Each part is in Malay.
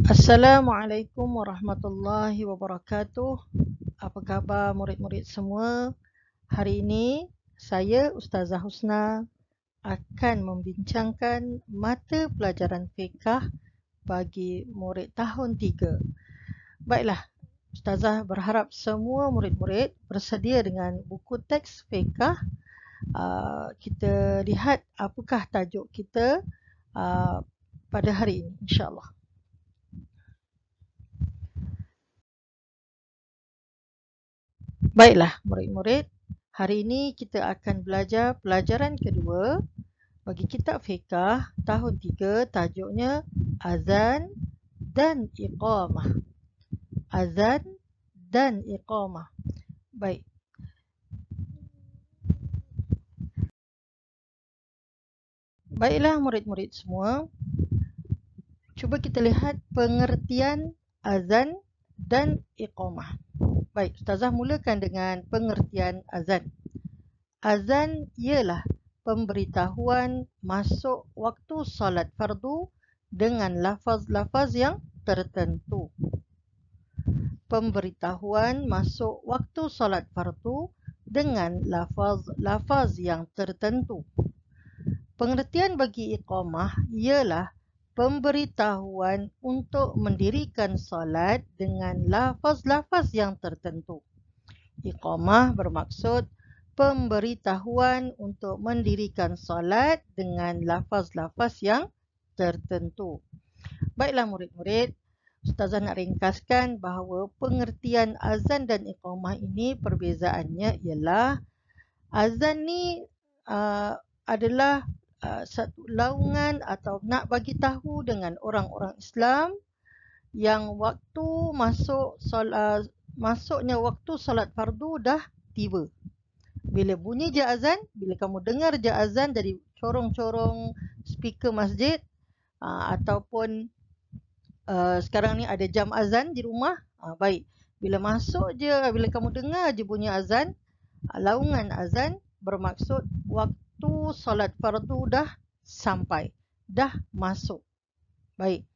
Assalamualaikum warahmatullahi wabarakatuh. Apa khabar murid-murid semua? Hari ini saya Ustazah Husna akan membincangkan mata pelajaran fiqh bagi murid tahun 3. Baiklah, Ustazah berharap semua murid-murid bersedia dengan buku teks fiqh. Kita lihat apakah tajuk kita pada hari ini, insya-Allah. Baiklah murid-murid, hari ini kita akan belajar pelajaran kedua bagi kitab fiqh tahun 3, tajuknya Azan dan Iqamah. Azan dan Iqamah. Baik. Baiklah murid-murid semua, cuba kita lihat pengertian azan dan Iqamah. Baik, Ustazah mulakan dengan pengertian azan. Azan ialah pemberitahuan masuk waktu solat fardu dengan lafaz-lafaz yang tertentu. Pemberitahuan masuk waktu solat fardu dengan lafaz-lafaz yang tertentu. Pengertian bagi iqamah ialah pemberitahuan untuk mendirikan solat dengan lafaz-lafaz yang tertentu. Iqamah bermaksud pemberitahuan untuk mendirikan solat dengan lafaz-lafaz yang tertentu. Baiklah murid-murid, Ustazah nak ringkaskan bahawa pengertian azan dan iqamah ini perbezaannya ialah azan ni adalah satu laungan atau nak bagi tahu dengan orang-orang Islam yang waktu masuknya waktu solat fardu dah tiba. Bila bunyi je azan, bila kamu dengar je azan dari corong-corong speaker masjid ataupun sekarang ni ada jam azan di rumah, baik. Bila masuk je, bila kamu dengar je bunyi azan, laungan azan bermaksud waktu solat fardu dah sampai, dah masuk. Baik.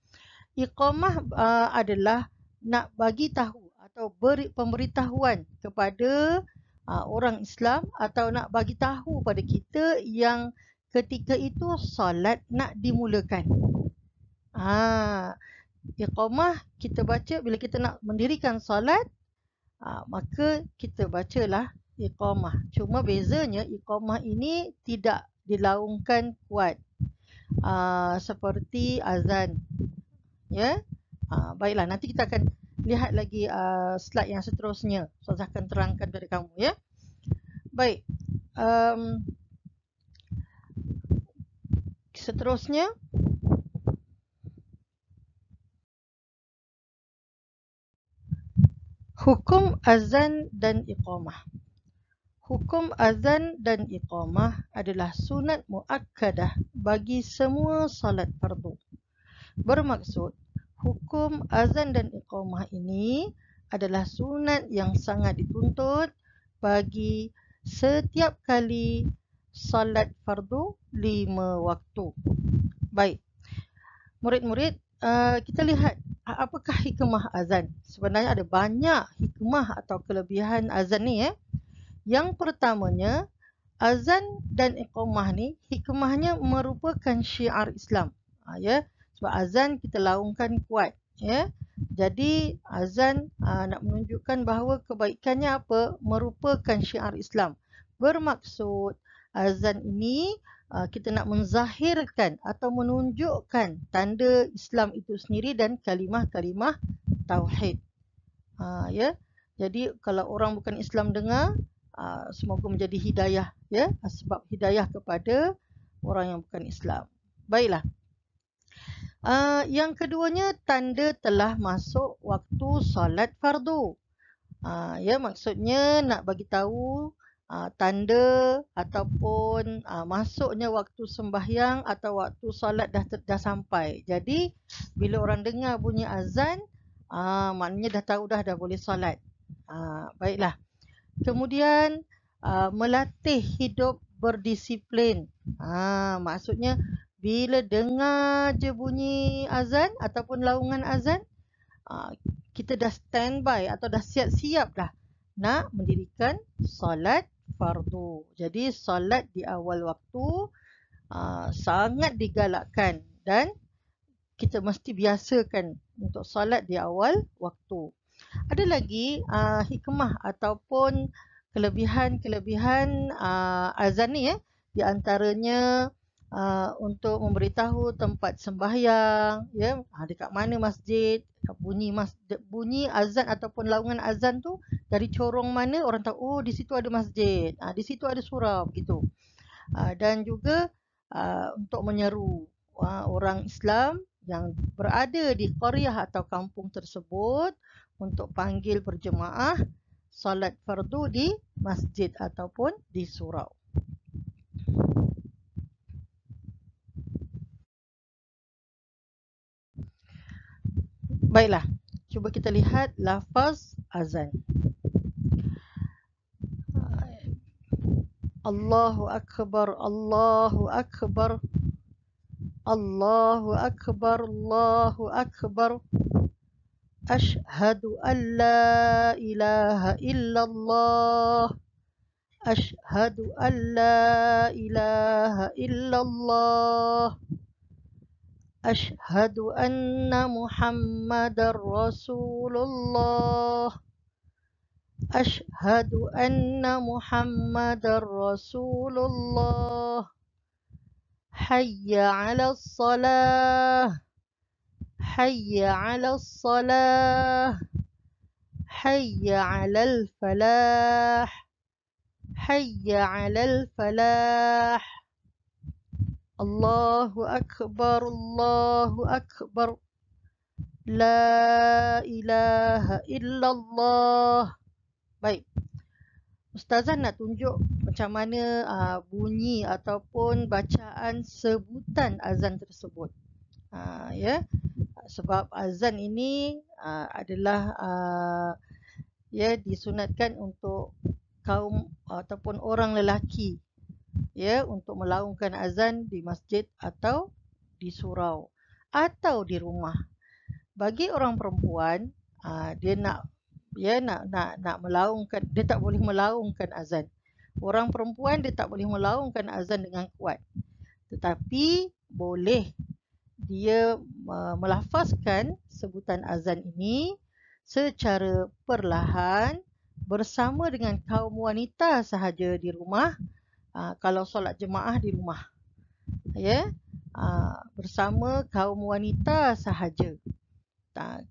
Iqamah adalah nak bagi tahu atau beri pemberitahuan kepada orang Islam atau nak bagi tahu pada kita yang ketika itu solat nak dimulakan. Iqamah kita baca bila kita nak mendirikan solat, maka kita bacalah iqamah. Cuma bezanya iqamah ini tidak dilaungkan kuat seperti azan. Ya. Baiklah, nanti kita akan lihat lagi slide yang seterusnya. Ustazah akan terangkan kepada kamu, ya. Baik. Seterusnya, hukum azan dan iqamah. Hukum azan dan iqamah adalah sunat muakkadah bagi semua salat fardu. Bermaksud, hukum azan dan iqamah ini adalah sunat yang sangat dituntut bagi setiap kali salat fardu 5 waktu. Baik. Murid-murid, kita lihat apakah hikmah azan. Sebenarnya ada banyak hikmah atau kelebihan azan ni, ya. Yang pertamanya, azan dan iqamah ni hikmahnya merupakan syiar Islam. Ya, sebab azan kita laungkan kuat, ya. Jadi azan nak menunjukkan bahawa kebaikannya apa? Merupakan syiar Islam. Bermaksud azan ini kita nak menzahirkan atau menunjukkan tanda Islam itu sendiri dan kalimah-kalimah tauhid. Ya. Jadi kalau orang bukan Islam dengar, semoga menjadi hidayah, ya, sebab hidayah kepada orang yang bukan Islam. Baiklah. Yang keduanya, tanda telah masuk waktu solat fardu. Ya, maksudnya nak bagi tahu tanda ataupun masuknya waktu sembahyang atau waktu solat dah sampai. Jadi bila orang dengar bunyi azan, maknanya dah tahu dah boleh solat. Baiklah. Kemudian melatih hidup berdisiplin. Maksudnya bila dengar je bunyi azan ataupun laungan azan, kita dah standby atau dah siap-siap dah nak mendirikan solat fardu. Jadi solat di awal waktu sangat digalakkan dan kita mesti biasakan untuk solat di awal waktu. Ada lagi hikmah ataupun kelebihan azan ni di antaranya untuk memberitahu tempat sembahyang, dekat mana masjid, bunyi azan ataupun laungan azan tu dari corong mana orang tahu, oh di situ ada masjid, di situ ada surau begitu. Dan juga untuk menyeru orang Islam yang berada di qaryah atau kampung tersebut untuk panggil berjemaah solat fardu di masjid ataupun di surau. Baiklah, cuba kita lihat lafaz azan. Allahu Akbar, Allahu Akbar, Allahu Akbar, Allahu Akbar. Ashhadu an la ilaha illallah. Ashhadu an la ilaha illallah. Ashhadu anna Muhammadar Rasulullah. Ashhadu anna Muhammadar Rasulullah. Hayya 'alas salah. Hayya 'alas salah. Hayya 'alal falah. Hayya 'alal falah. Allahu Akbar, Allahu Akbar. La ilaha illallah. Baik. Ustazah nak tunjuk macam mana bunyi ataupun bacaan sebutan azan tersebut. Sebab azan ini adalah disunatkan untuk kaum ataupun orang lelaki untuk melaungkan azan di masjid atau di surau atau di rumah. Bagi orang perempuan, dia nak melaungkan, dia tak boleh melaungkan azan. Orang perempuan dia tak boleh melaungkan azan dengan kuat. Tetapi boleh dia melafazkan sebutan azan ini secara perlahan bersama dengan kaum wanita sahaja di rumah. Kalau solat jemaah di rumah, bersama kaum wanita sahaja.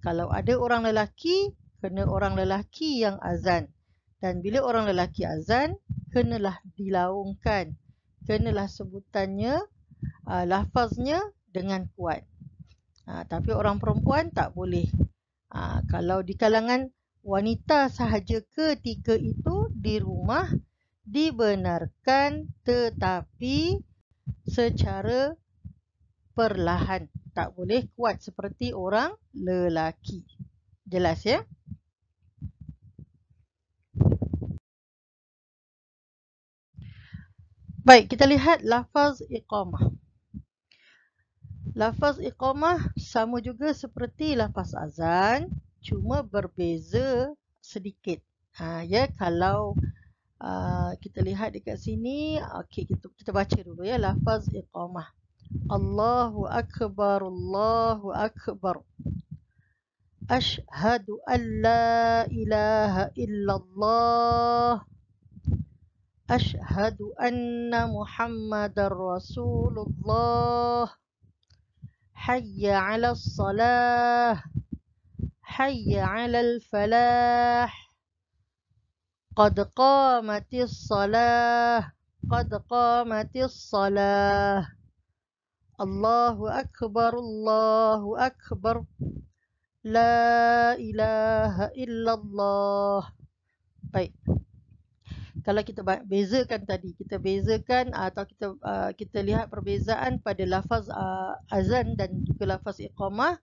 Kalau ada orang lelaki, kena orang lelaki yang azan. Dan bila orang lelaki azan, kenalah dilaungkan, kenalah sebutannya, lafaznya dengan kuat. Tapi orang perempuan tak boleh. Kalau di kalangan wanita sahaja ketika itu di rumah, dibenarkan tetapi secara perlahan. Tak boleh kuat seperti orang lelaki. Jelas ya? Baik, kita lihat lafaz iqamah. Lafaz iqamah sama juga seperti lafaz azan, cuma berbeza sedikit. Kalau kita lihat dekat sini, okey, kita baca dulu ya lafaz iqamah. Allahu Akbar, Allahu Akbar. Ashhadu an la ilaha illallah. Ashhadu anna Muhammadar Rasulullah. Hayya 'alas salah. Hayya 'alal falah. Qad qamatis salah. Qad qamatis salah. Allahu Akbar, Allahu Akbar. La ilaha illallah. Baik. Kalau kita bezakan tadi, kita bezakan atau kita lihat perbezaan pada lafaz azan dan juga lafaz iqamah.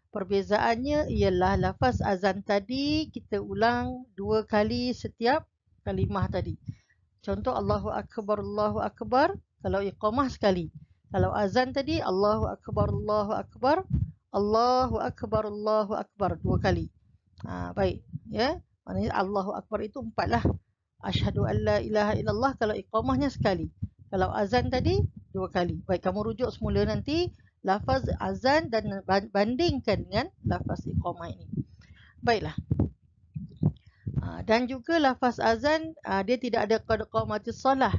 Perbezaannya ialah lafaz azan tadi kita ulang 2 kali setiap kalimah tadi. Contoh Allahu Akbar, Allahu Akbar. Kalau iqamah sekali. Kalau azan tadi Allahu Akbar, Allahu Akbar, Allahu Akbar, Allahu Akbar 2 kali. Baik, ya. Maknanya Allahu Akbar itu 4 lah. Asyhadu an la ilaha illallah kalau iqamahnya sekali. Kalau azan tadi 2 kali. Baik, kamu rujuk semula nanti lafaz azan dan bandingkan dengan lafaz iqamah ini. Baiklah. Dan juga lafaz azan dia tidak ada qad qamatis solah.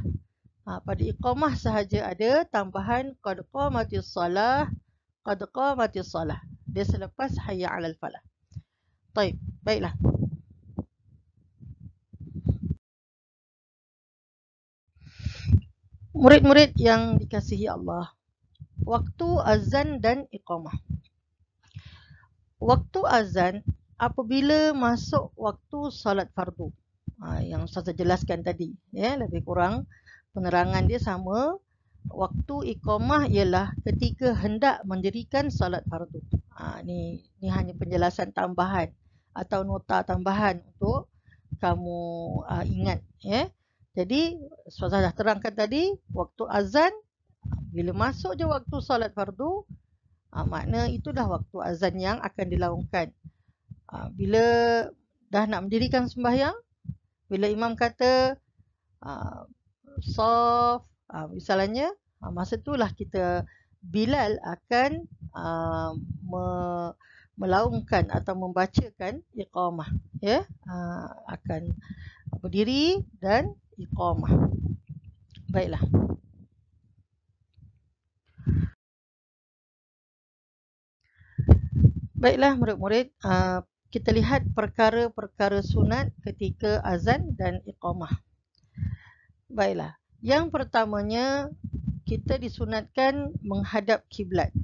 Pada iqamah sahaja ada tambahan qad qamatis solah, qad qamatis solah. Dia selepas hayya 'alal falah. Baiklah. Murid-murid yang dikasihi Allah, waktu azan dan iqamah. Waktu azan apabila masuk waktu salat fardu. Yang Ustazah jelaskan tadi, ya, lebih kurang penerangan dia sama. Waktu iqamah ialah ketika hendak mendirikan salat fardu. Ni hanya penjelasan tambahan atau nota tambahan untuk kamu ingat, ya. Jadi Ustazah dah terangkan tadi, waktu azan bila masuk je waktu salat fardu, makna itulah waktu azan yang akan dilaungkan. Bila dah nak mendirikan sembahyang, bila imam kata saf, misalnya, masa itulah kita Bilal akan melaungkan atau membacakan iqamah, ya, akan berdiri dan iqamah. Baiklah. Baiklah murid-murid, kita lihat perkara-perkara sunat ketika azan dan iqamah. Baiklah. Yang pertamanya, kita disunatkan menghadap kiblat.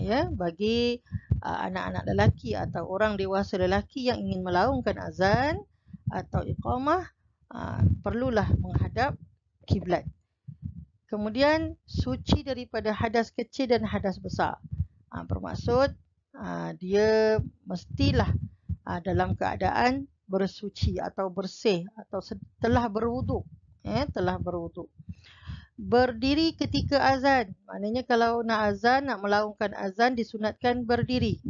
Ya, bagi anak-anak lelaki atau orang dewasa lelaki yang ingin melaungkan azan atau iqamah, perlulah menghadap kiblat. Kemudian suci daripada hadas kecil dan hadas besar. Bermaksud dia mestilah dalam keadaan bersuci atau bersih atau telah berwuduk, telah berwuduk. Berdiri ketika azan, maknanya kalau nak azan, nak melaungkan azan disunatkan berdiri.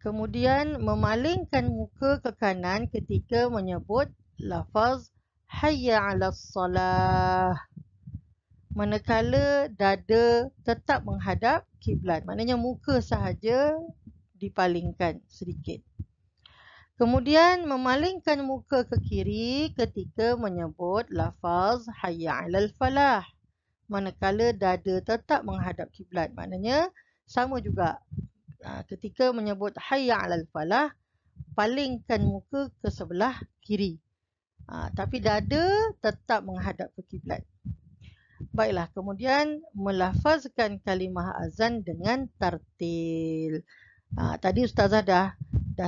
Kemudian memalingkan muka ke kanan ketika menyebut lafaz hayya 'alas salah, manakala dada tetap menghadap kiblat, maknanya muka sahaja dipalingkan sedikit. Kemudian memalingkan muka ke kiri ketika menyebut lafaz hayya 'alal falah, manakala dada tetap menghadap kiblat, maknanya sama juga. Ketika menyebut hayya 'alal falah, palingkan muka ke sebelah kiri, tapi dada tetap menghadap ke kiblat. Baiklah, kemudian melafazkan kalimah azan dengan tartil. Tadi Ustazah dah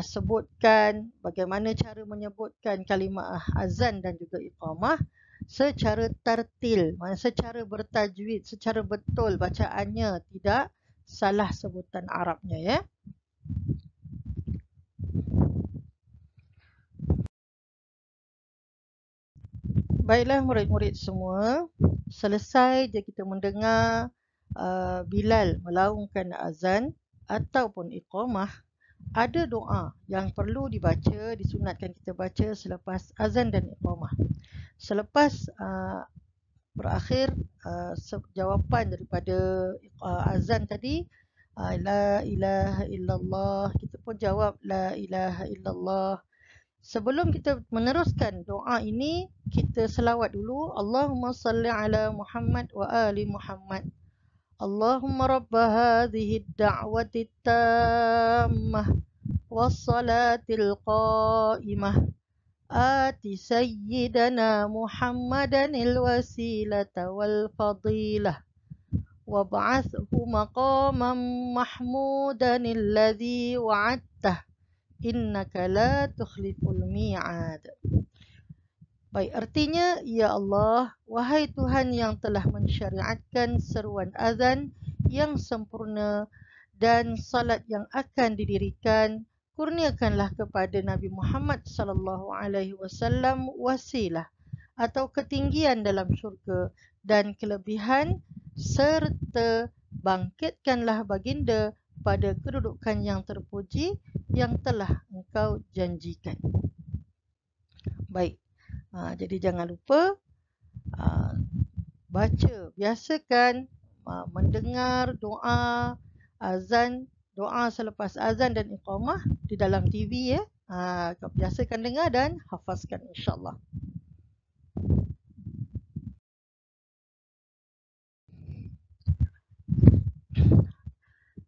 sebutkan bagaimana cara menyebutkan kalimah azan dan juga iqamah secara tartil, maksudnya secara bertajwid, secara betul bacaannya, tidak salah sebutan Arabnya, ya. Baiklah murid-murid semua, selesai je kita mendengar Bilal melaungkan azan ataupun iqamah, ada doa yang perlu dibaca, disunatkan kita baca selepas azan dan iqamah. Selepas berakhir jawapan daripada azan tadi, la ilaha illallah, kita pun jawab la ilaha illallah. Sebelum kita meneruskan doa ini, kita selawat dulu. Allahumma salli ala Muhammad wa ali Muhammad. Allahumma rabba hadhihi ad-da'wati tammah was-salatil qa'imah. Ati sayyidana Muhammadanil wasilata wal fadilah. Wab'athhu maqaman mahmudanil ladzi wa'adtah. Innaka la tukhliful mi'ad. Baik, artinya, ya Allah, wahai Tuhan yang telah mensyariatkan seruan azan yang sempurna dan salat yang akan didirikan, kurniakanlah kepada Nabi Muhammad sallallahu alaihi wasallam wasilah atau ketinggian dalam syurga dan kelebihan serta bangkitkanlah baginda pada kedudukan yang terpuji yang telah engkau janjikan. Baik, jadi jangan lupa baca, biasakan mendengar doa azan, doa selepas azan dan iqamah di dalam TV ya. Biasakan dengar dan hafazkan insya-Allah.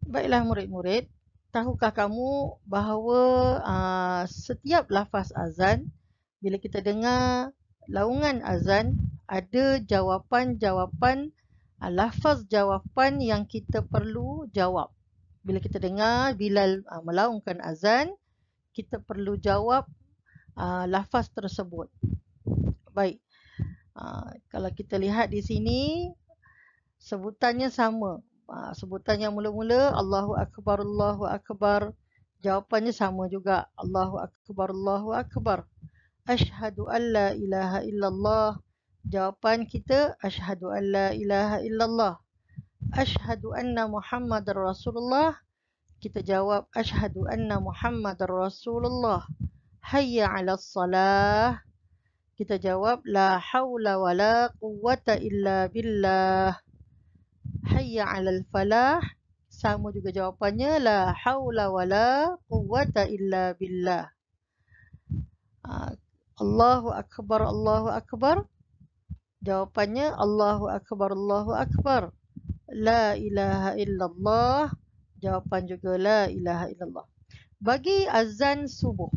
Baiklah murid-murid, tahukah kamu bahawa setiap lafaz azan, bila kita dengar laungan azan, ada jawapan-jawapan, lafaz jawapan yang kita perlu jawab. Bila kita dengar Bilal melaungkan azan, kita perlu jawab lafaz tersebut. Baik, kalau kita lihat di sini, sebutannya sama. Sebutannya mula-mula Allahu Akbar, Allahu Akbar. Jawapannya sama juga. Allahu Akbar, Allahu Akbar. Asyhadu an la ilaha illallah. Jawapan kita asyhadu an la ilaha illallah. Asyhadu anna Muhammadar Rasulullah. Kita jawab asyhadu anna Muhammadar Rasulullah. Hayya 'alas salah. Kita jawab la haula wala quwwata illa billah. Hayya 'alal falah. Sama juga jawapannya la haula wala quwwata illa billah. Allahu akbar, Allahu akbar. Jawapannya Allahu akbar, Allahu akbar. La ilaha illallah. Jawapan juga la ilaha illallah. Bagi azan subuh,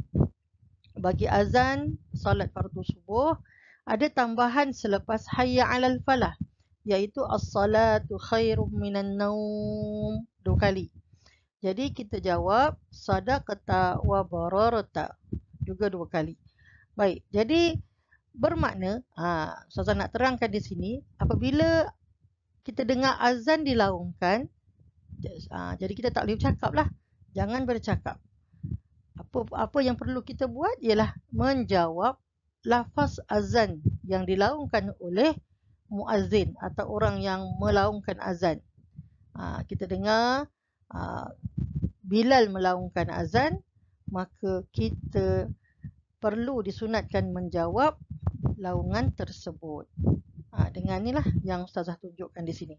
bagi azan salat fardu subuh, ada tambahan selepas hayya 'alal falah, iaitu as-salatu khairum minan naum 2 kali. Jadi kita jawab sadaqata wa bararata juga 2 kali. Baik, jadi bermakna Ustazah nak terangkan di sini, apabila kita dengar azan dilaungkan, jadi kita tak boleh bercakap lah. Jangan bercakap. Apa yang perlu kita buat ialah menjawab lafaz azan yang dilaungkan oleh muazzin atau orang yang melaungkan azan. Kita dengar Bilal melaungkan azan, maka kita perlu disunatkan menjawab laungan tersebut. Dengan inilah yang Ustazah tunjukkan di sini.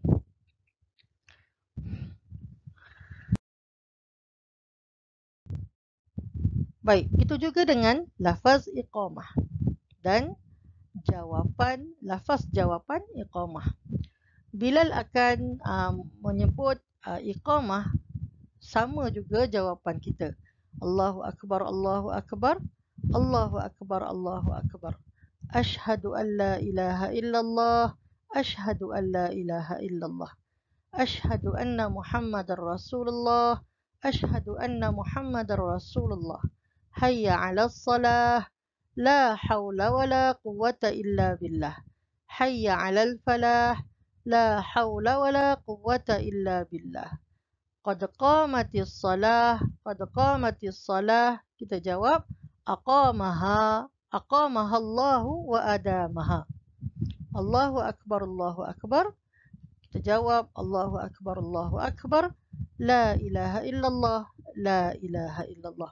Baik, itu juga dengan lafaz iqamah dan jawapan, lafaz jawapan iqamah. Bilal akan menyebut iqamah, sama juga jawapan kita. Allahu akbar, Allahu akbar. Allahu akbar, Allahu akbar. Asyhadu an la ilaha illallah. Asyhadu an la ilaha illallah. Asyhadu anna Muhammadar Rasulullah. Asyhadu anna Muhammadar Rasulullah. Hayya 'alas salah. La haula wala quwwata illa billah. Hayya 'alal falah. La haula wala quwwata illa billah. Qad qamatis salah. Qad qamatis salah. Kita jawab aqamaha Allahu wa adamaha. Allahu akbar, Allahu akbar. Kita jawab Allahu akbar, Allahu akbar. La ilaha illallah, la ilaha illallah.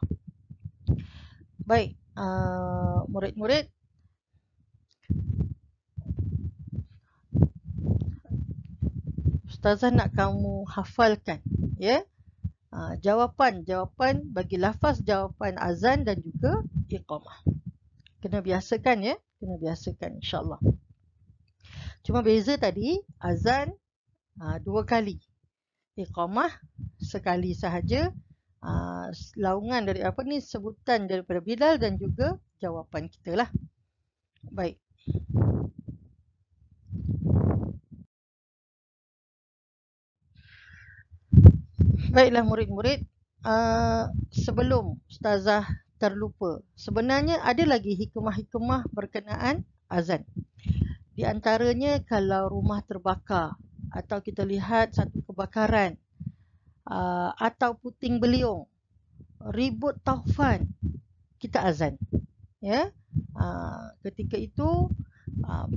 Baik, murid-murid, Ustazah nak kamu hafalkan ya. Jawapan bagi lafaz jawapan azan dan juga iqamah. Kena biasakan ya, kena biasakan insya-Allah. Cuma beza tadi azan 2 kali, iqamah sekali sahaja. Laungan dari sebutan daripada Bilal dan juga jawapan kita lah. Baik. Baiklah murid-murid, sebelum Ustazah terlupa, sebenarnya ada lagi hikmah-hikmah berkenaan azan. Di antaranya kalau rumah terbakar atau kita lihat satu kebakaran atau puting beliung, ribut taufan, kita azan. Ya, ketika itu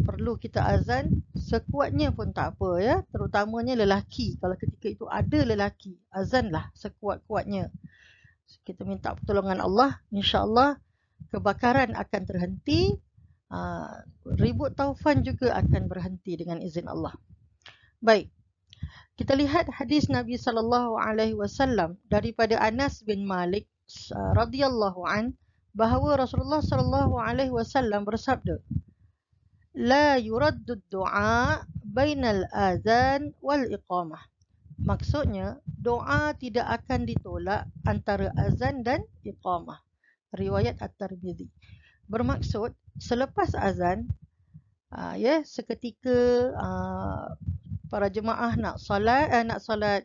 perlu kita azan sekuatnya pun tak apa ya, terutamanya lelaki. Kalau ketika itu ada lelaki, azanlah sekuat-kuatnya. Kita minta pertolongan Allah, insya-Allah kebakaran akan terhenti, ribut taufan juga akan berhenti dengan izin Allah. Baik, kita lihat hadis Nabi sallallahu alaihi wasallam daripada Anas bin Malik radhiyallahu an, bahawa Rasulullah sallallahu alaihi wasallam bersabda, la yuraddu du'a bainal azan wal iqamah. Maksudnya, doa tidak akan ditolak antara azan dan iqamah. Riwayat At-Tirmidzi. Bermaksud, selepas azan, seketika para jemaah nak solat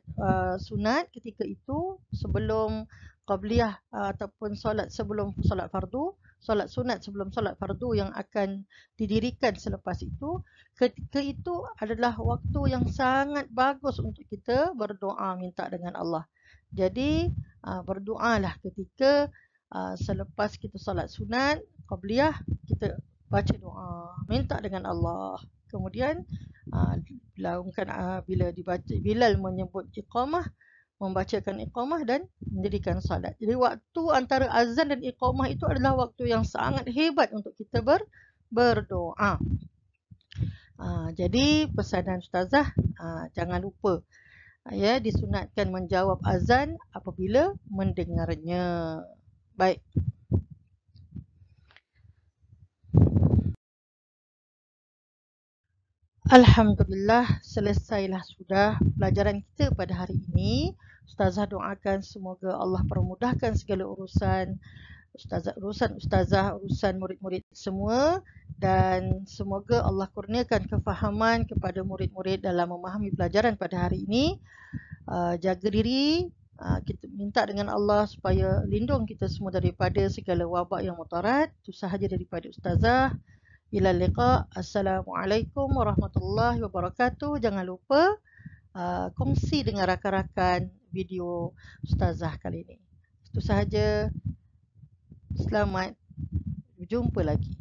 sunat ketika itu, sebelum qabliyah ataupun solat sebelum solat fardu, solat sunat sebelum solat fardu yang akan didirikan selepas itu, ketika itu adalah waktu yang sangat bagus untuk kita berdoa minta dengan Allah. Jadi berdoalah ketika selepas kita solat sunat qabliyah, kita baca doa minta dengan Allah. Kemudian bila dibaca, Bilal menyebut iqamah, membacakan iqamah dan mendirikan salat. Jadi waktu antara azan dan iqamah itu adalah waktu yang sangat hebat untuk kita berdoa. Jadi pesanan ustazah, jangan lupa disunatkan menjawab azan apabila mendengarnya. Baik. Alhamdulillah, selesailah sudah pelajaran kita pada hari ini. Ustazah doakan semoga Allah permudahkan segala urusan ustazah, urusan murid-murid semua, dan semoga Allah kurniakan kefahaman kepada murid-murid dalam memahami pelajaran pada hari ini. Jaga diri, kita minta dengan Allah supaya lindung kita semua daripada segala wabak yang mudarat. Itu sahaja daripada ustazah. Ila liqa. Assalamualaikum warahmatullahi wabarakatuh. Jangan lupa kongsi dengan rakan-rakan video ustazah kali ini. Itu sahaja. Selamat berjumpa lagi.